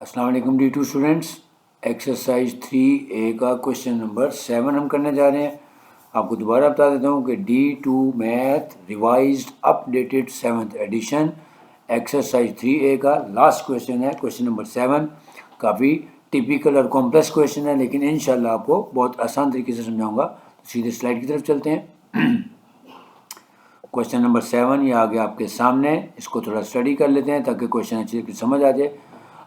अस्सलाम वालेकुम D2 students. Exercise 3A का क्वेश्चन नंबर 7 हम करने जा रहे हैं। आपको दोबारा बता देता हूँ कि D2 math revised updated 7th edition exercise 3A का लास्ट क्वेश्चन है, क्वेश्चन नंबर 7। काफ़ी टिपिकल और कॉम्प्लेक्स क्वेश्चन है, लेकिन इंशाल्लाह आपको बहुत आसान तरीके से समझाऊंगा। तो सीधे स्लाइड की तरफ चलते हैं। क्वेश्चन नंबर 7 ये आ गया आपके सामने। इसको थोड़ा स्टडी कर लेते हैं ताकि क्वेश्चन अच्छी तरीके से समझ आ जाए।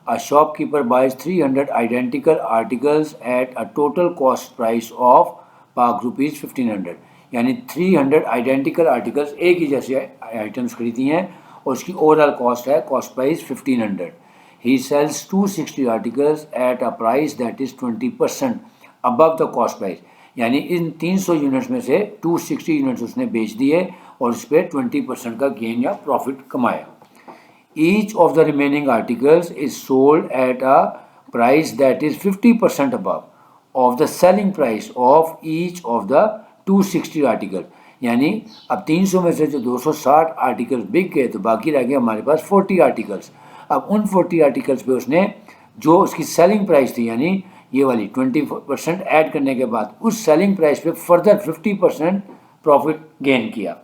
A shopkeeper buys 300 identical articles at a total cost price of ₹rupees 1500। यानी 300 आइडेंटिकल आर्टिकल्स एक ही जैसे आइटम्स खरीदी हैं और उसकी ओवरऑल कॉस्ट है, cost price 1500। He sells 260 articles at a price that is 20% above the cost price. यानी इन 300 यूनिट्स में से 260 यूनिट्स उसने बेच दिए और उस पर 20% का गेन या प्रॉफिट कमाया। Each of the remaining articles is sold at a price that is 50% above of the selling price of each of the 260 articles। यानी अब 300 में से जो 260 आर्टिकल्स बिक गए तो बाकी रह गए हमारे पास 40 आर्टिकल्स। अब उन 40 आर्टिकल्स पे उसने जो उसकी सेलिंग प्राइस थी, यानी ये वाली 20% ऐड करने के बाद उस सेलिंग प्राइस पे फर्दर 50% प्रॉफिट गेन किया।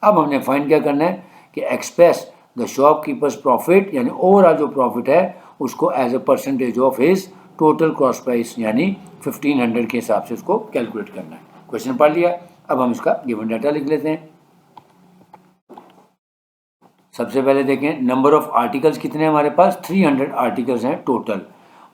अब हमने फाइंड क्या करना है कि एक्सप्रेस द शॉपकीपर्स प्रॉफिट, यानी ओवरऑल जो प्रॉफिट है उसको as a percentage of his total cost price यानी 1500 के हिसाब से उसको कैलकुलेट करना है। क्वेश्चन पढ़ लिया, अब हम इसका गिवन डाटा लिख लेते हैं। सबसे पहले देखें नंबर ऑफ आर्टिकल्स कितने हैं हमारे पास, 300 आर्टिकल्स हैं टोटल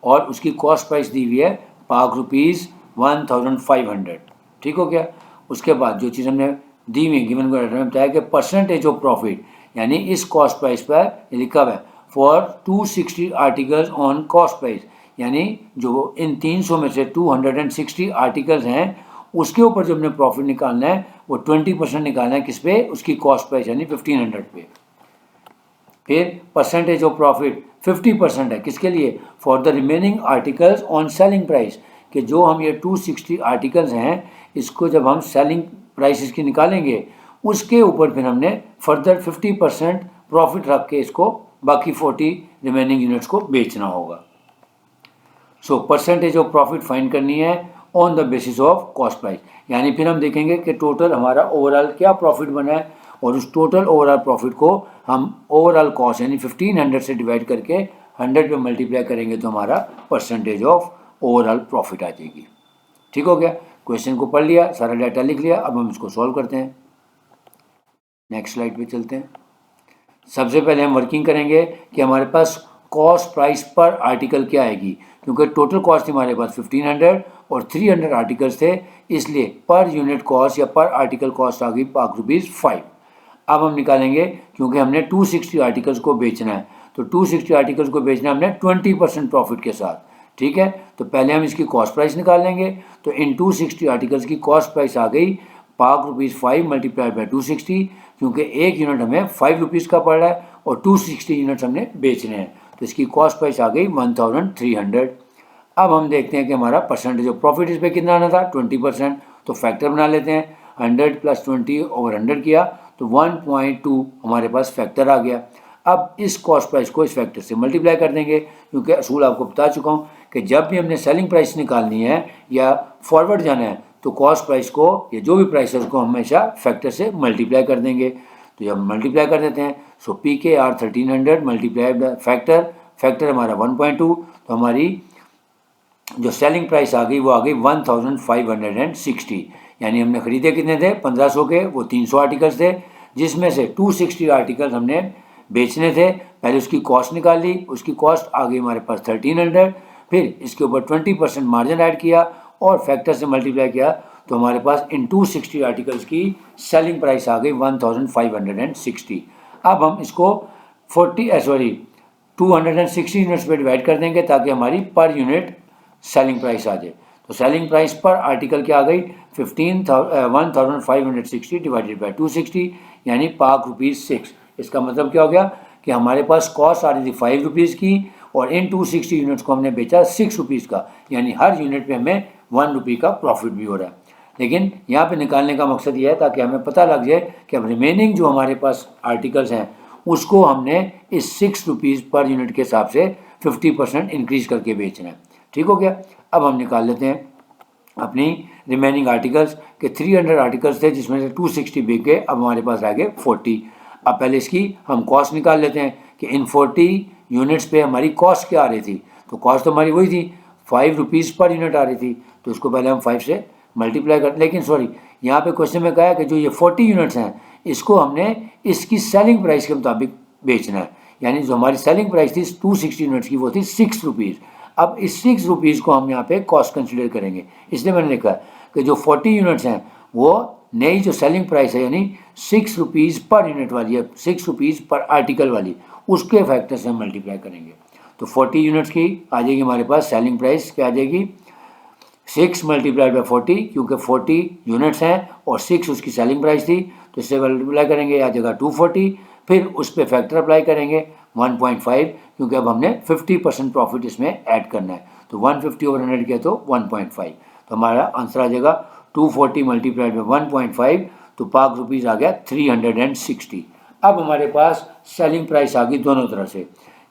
और उसकी कॉस्ट प्राइस दी हुई है ₹rupees 1500। ठीक हो गया। उसके बाद जो चीज़ हमने दी हुई गिवन को डाटा में बताया कि परसेंटेज ऑफ प्रॉफिट, यानी इस कॉस्ट प्राइस पर लिखा हुआ है for 260 articles on cost price, यानी जो इन 300 में से 260 आर्टिकल्स हैं उसके ऊपर जो हमने प्रॉफिट निकालना है वो 20% निकालना है। किस पे, उसकी कॉस्ट प्राइस यानी 1500 पे। फिर परसेंटेज ऑफ प्रॉफिट 50% है, किसके लिए, for the remaining articles on selling price, कि जो हम ये 260 आर्टिकल्स हैं इसको जब हम सेलिंग प्राइस इसकी निकालेंगे उसके ऊपर फिर हमने फर्दर 50% प्रॉफिट रख के इसको बाकी 40 रिमेनिंग यूनिट्स को बेचना होगा। So percentage of profit find करनी है on the basis of cost price. यानी फिर हम देखेंगे कि टोटल हमारा ओवरऑल क्या प्रॉफिट बना है और उस टोटल ओवरऑल प्रॉफिट को हम ओवरऑल कॉस्ट यानी 1500 से डिवाइड करके 100 पे मल्टीप्लाई करेंगे तो हमारा परसेंटेज ऑफ ओवरऑल प्रॉफिट आ जाएगी। ठीक हो गया। क्वेश्चन को पढ़ लिया, सारा डाटा लिख लिया, अब हम इसको सॉल्व करते हैं। नेक्स्ट स्लाइड पे चलते हैं। सबसे पहले हम वर्किंग करेंगे कि हमारे पास कॉस्ट प्राइस पर आर्टिकल क्या आएगी, क्योंकि टोटल कॉस्ट थी हमारे पास 1500 और 300 आर्टिकल्स थे, इसलिए पर यूनिट कॉस्ट या पर आर्टिकल कॉस्ट आ गई ₹5। अब हम निकालेंगे, क्योंकि हमने 260 आर्टिकल्स को बेचना है तो 260 आर्टिकल्स को बेचना है हमने 20% प्रॉफिट के साथ। ठीक है, तो पहले हम इसकी कॉस्ट प्राइस निकाल लेंगे। तो इन 260 आर्टिकल्स की कॉस्ट प्राइस आ गई ₹5 मल्टीप्लाइड बाई 260, क्योंकि एक यूनिट हमें ₹5 का पड़ रहा है और 260 यूनिट्स हमने बेचने हैं, तो इसकी कॉस्ट प्राइस आ गई 1300। अब हम देखते हैं कि हमारा परसेंटेज ऑफ प्रॉफिट इस पर कितना आना था, 20%। तो फैक्टर बना लेते हैं, 100 + 20 ओवर 100 किया तो 1.2 हमारे पास फैक्टर आ गया। अब इस कॉस्ट प्राइस को इस फैक्टर से मल्टीप्लाई कर देंगे, क्योंकि असूल आपको बता चुका हूँ कि जब भी हमने सेलिंग प्राइस निकालनी है या फॉरवर्ड जाना है तो कॉस्ट प्राइस को या जो भी प्राइस है उसको हमेशा फैक्टर से मल्टीप्लाई कर देंगे। तो जब मल्टीप्लाई कर देते हैं सो PKR 1300 मल्टीप्लाई फैक्टर हमारा 1.2, तो हमारी जो सेलिंग प्राइस आ गई वो आ गई 1560। यानी हमने खरीदे कितने थे, 1500 के, वो 300 आर्टिकल्स थे, जिसमें से 260 आर्टिकल्स हमने बेचने थे। पहले उसकी कॉस्ट निकाल ली, उसकी कॉस्ट आ गई हमारे पास 1300, फिर इसके ऊपर 20% मार्जिन ऐड किया और फैक्टर से मल्टीप्लाई किया तो हमारे पास इन 260 आर्टिकल्स की सेलिंग प्राइस आ गई 1560। अब हम इसको 260 यूनिट्स पे डिवाइड कर देंगे ताकि हमारी पर यूनिट सेलिंग प्राइस आ जाए। तो सेलिंग प्राइस पर आर्टिकल क्या आ गई, 1560 डिवाइडेड बाई 260 यानी ₹6। इसका मतलब क्या हो गया कि हमारे पास कॉस्ट आ रही थी ₹5 की और इन 260 यूनिट्स को हमने बेचा ₹6 का, यानी हर यूनिट पे हमें ₹1 का प्रॉफिट भी हो रहा है। लेकिन यहाँ पे निकालने का मकसद ये है ताकि हमें पता लग जाए कि अब रिमेनिंग जो हमारे पास आर्टिकल्स हैं उसको हमने इस ₹6 पर यूनिट के हिसाब से 50% इंक्रीज करके बेचना है। ठीक हो गया। अब हम निकाल लेते हैं अपनी रिमेनिंग आर्टिकल्स के 300 आर्टिकल्स थे जिसमें से 260 बिक गए, अब हमारे पास रह गए 40। अब पहले इसकी हम कॉस्ट निकाल लेते हैं कि इन 40 यूनिट्स पे हमारी कॉस्ट क्या आ रही थी। तो कॉस्ट तो हमारी वही थी, 5 रुपीज़ पर यूनिट आ रही थी, तो इसको पहले हम 5 से मल्टीप्लाई कर, लेकिन सॉरी यहाँ पे क्वेश्चन में कहा है कि जो ये 40 यूनिट्स हैं इसको हमने इसकी सेलिंग प्राइस के मुताबिक बेचना है, यानी जो हमारी सेलिंग प्राइस थी 260 यूनिट्स की वो थी 6 रुपीज़। अब इस 6 रुपीज़ को हम यहाँ पे कॉस्ट कंसिडर करेंगे, इसलिए मैंने लिखा कि जो 40 यूनिट्स हैं वो नई जो सेलिंग प्राइस है यानी 6 रुपीज़ पर यूनिट वाली है, 6 रुपीज़ पर आर्टिकल वाली, उसके फैक्टर से हम मल्टीप्लाई करेंगे। तो 40 यूनिट्स की आ जाएगी हमारे पास सेलिंग प्राइस क्या आ जाएगी, 6 मल्टीप्लाइड बाई 40, क्योंकि 40 यूनिट्स हैं और 6 उसकी सेलिंग प्राइस थी, तो इससे मल्टीप्लाई करेंगे आ जाएगा 240, फिर उस पर फैक्टर अप्लाई करेंगे 1.5, क्योंकि अब हमने 50% प्रॉफिट इसमें ऐड करना है, तो 150 ओवर 100 किया तो 1.5, तो हमारा आंसर आ जाएगा 240 मल्टीप्लाइड बाई 1.5, तो पाक रुपीज़ आ गया 360। अब हमारे पास सेलिंग प्राइस आ गई दोनों तरफ से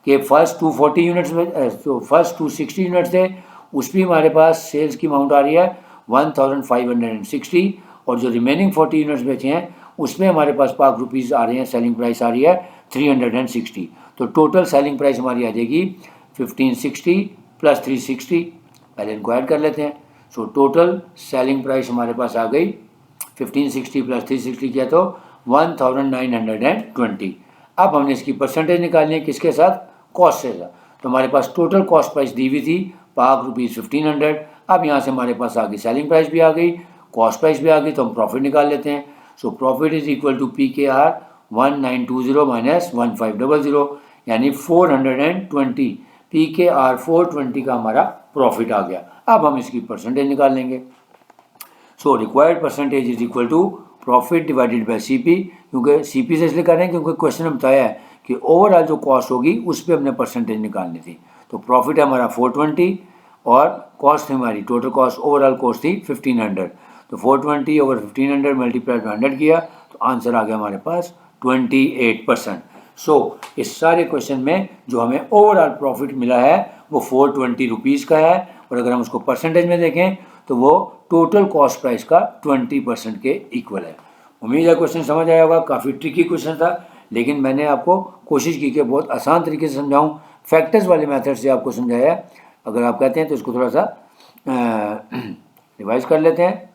कि फर्स्ट 240 यूनिट्स में तो फर्स्ट 260 यूनिट्स थे, उस भी हमारे पास सेल्स की अमाउंट आ रही है 1560, और जो रिमेनिंग 40 यूनिट्स बेचे हैं उसमें हमारे पास पाक रुपीज़ आ रहे हैं, सेलिंग प्राइस आ रही है 360, तो टोटल सेलिंग प्राइस हमारी आ जाएगी 1560 प्लस 360, पहले इनको ऐड कर लेते हैं। सो टोटल सेलिंग प्राइस हमारे पास आ गई 1560 प्लस 360 किया तो 1920। अब हमने इसकी परसेंटेज निकालनी है किसके साथ, कॉस्ट से, तो हमारे पास टोटल कॉस्ट प्राइस दी हुई थी पाक रुपीज़ 1500, अब यहाँ से हमारे पास आ गई सेलिंग प्राइस भी आ गई, कॉस्ट प्राइस भी आ गई, तो हम प्रॉफिट निकाल लेते हैं। So profit is equal to PKR 1920 minus 1500, यानी 420, PKR 420 का हमारा प्रॉफिट आ गया। अब हम इसकी परसेंटेज निकाल लेंगे। So required percentage is equal to profit divided by CP, क्योंकि CP से इसलिए कर रहे हैं क्योंकि क्वेश्चन में बताया है कि ओवरऑल जो कॉस्ट होगी उस पर हमने परसेंटेज निकालनी थी। तो प्रॉफिट है हमारा 420 और कॉस्ट है हमारी, टोटल कॉस्ट ओवरऑल कॉस्ट थी 1500, तो 420 ओवर 1500 मल्टीप्लाइड बाय 100 किया तो आंसर आ गया हमारे पास 28%। सो इस सारे क्वेश्चन में जो हमें ओवरऑल प्रॉफिट मिला है वो 420 रुपीज़ का है, और अगर हम उसको परसेंटेज में देखें तो वो टोटल कॉस्ट प्राइस का 20% के इक्वल है। उम्मीद है क्वेश्चन समझ आया होगा, काफ़ी ट्रिकी क्वेश्चन था, लेकिन मैंने आपको कोशिश की कि बहुत आसान तरीके से समझाऊं, फैक्टर्स वाले मेथड से आपको समझाया। अगर आप कहते हैं तो इसको थोड़ा सा रिवाइज कर लेते हैं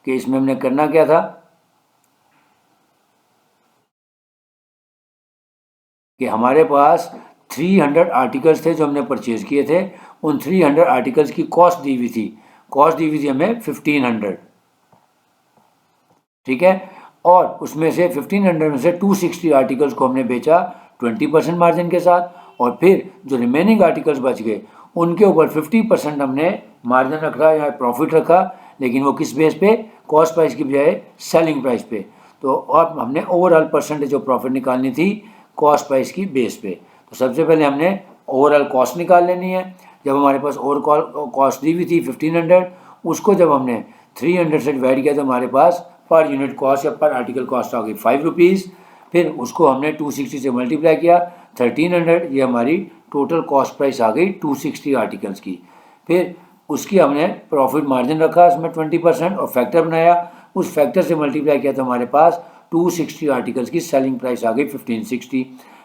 कि इसमें हमने करना क्या था, कि हमारे पास 300 आर्टिकल्स थे जो हमने परचेज किए थे, उन 300 आर्टिकल्स की कॉस्ट दी हुई थी, कॉस्ट दी हुई थी हमें 1500, ठीक है, और उसमें से 1500 में से 260 आर्टिकल्स को हमने बेचा 20% मार्जिन के साथ, और फिर जो रिमेनिंग आर्टिकल्स बच गए उनके ऊपर 50% हमने मार्जिन रखा या प्रॉफिट रखा, लेकिन वो किस बेस पे, कॉस्ट प्राइस की बजाय सेलिंग प्राइस पे। तो अब हमने ओवरऑल परसेंटेज ऑफ प्रॉफिट निकालनी थी कॉस्ट प्राइस की बेस पे। तो सबसे पहले हमने ओवरऑल कॉस्ट निकाल लेनी है। जब हमारे पास ओवरऑल कॉस्ट दी हुई थी 1500, उसको जब हमने 300 से डिवाइड किया तो हमारे पास पर यूनिट कॉस्ट या पर आर्टिकल कॉस्ट आ गई 5 रुपीज़, फिर उसको हमने 260 से मल्टीप्लाई किया 1300, ये हमारी टोटल कॉस्ट प्राइस आ गई 260 आर्टिकल्स की। फिर उसकी हमने प्रॉफिट मार्जिन रखा उसमें 20% और फैक्टर बनाया, उस फैक्टर से मल्टीप्लाई किया तो हमारे पास 260 आर्टिकल्स की सेलिंग प्राइस आ गई 1560।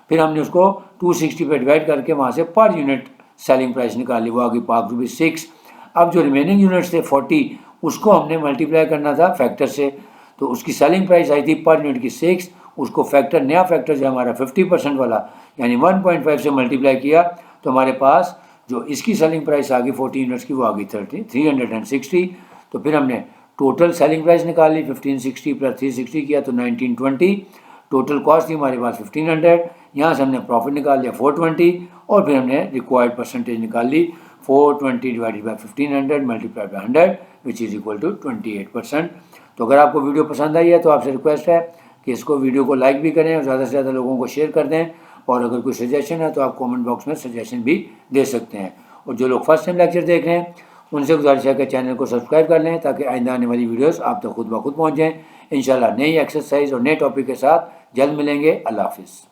फिर हमने उसको 260 पे डिवाइड करके वहाँ से पर यूनिट सेलिंग प्राइस निकाली, वो आ गई पाक रुपीज़ 6। अब जो रिमेनिंग यूनिट्स थे 40, उसको हमने मल्टीप्लाई करना था फैक्टर से, तो उसकी सेलिंग प्राइस आई थी पर यूनिट की 6, उसको फैक्टर, नया फैक्टर जो हमारा 50% वाला यानी 1.5 से मल्टीप्लाई किया तो हमारे पास जो इसकी सेलिंग प्राइस आ गई 40 यूनिट्स की वो आ गई 360। तो फिर हमने टोटल सेलिंग प्राइस निकाली 1560 प्लस 360 किया तो 1920, टोटल कॉस्ट थी हमारे पास 1500, यहाँ से हमने प्रॉफिट निकाल लिया 420, और फिर हमने रिक्वायर्ड परसेंटेज निकाल ली 420 divided by 1500 multiplied by 100 which is equal to 28%। तो अगर आपको वीडियो पसंद आई है तो आपसे रिक्वेस्ट है कि इसको वीडियो को लाइक भी करें और ज़्यादा से ज़्यादा लोगों को शेयर कर दें, और अगर कोई सजेशन है तो आप कमेंट बॉक्स में सजेशन भी दे सकते हैं। और जो लोग फर्स्ट टाइम लेक्चर देख रहे हैं उनसे गुजारिश है कि चैनल को सब्सक्राइब कर लें ताकि आइंदा आने वाली वीडियोस आप तक खुद ब खुद पहुँच जाएँ। इंशाल्लाह नई एक्सरसाइज और नए टॉपिक के साथ जल्द मिलेंगे। अल्लाह हाफिज़।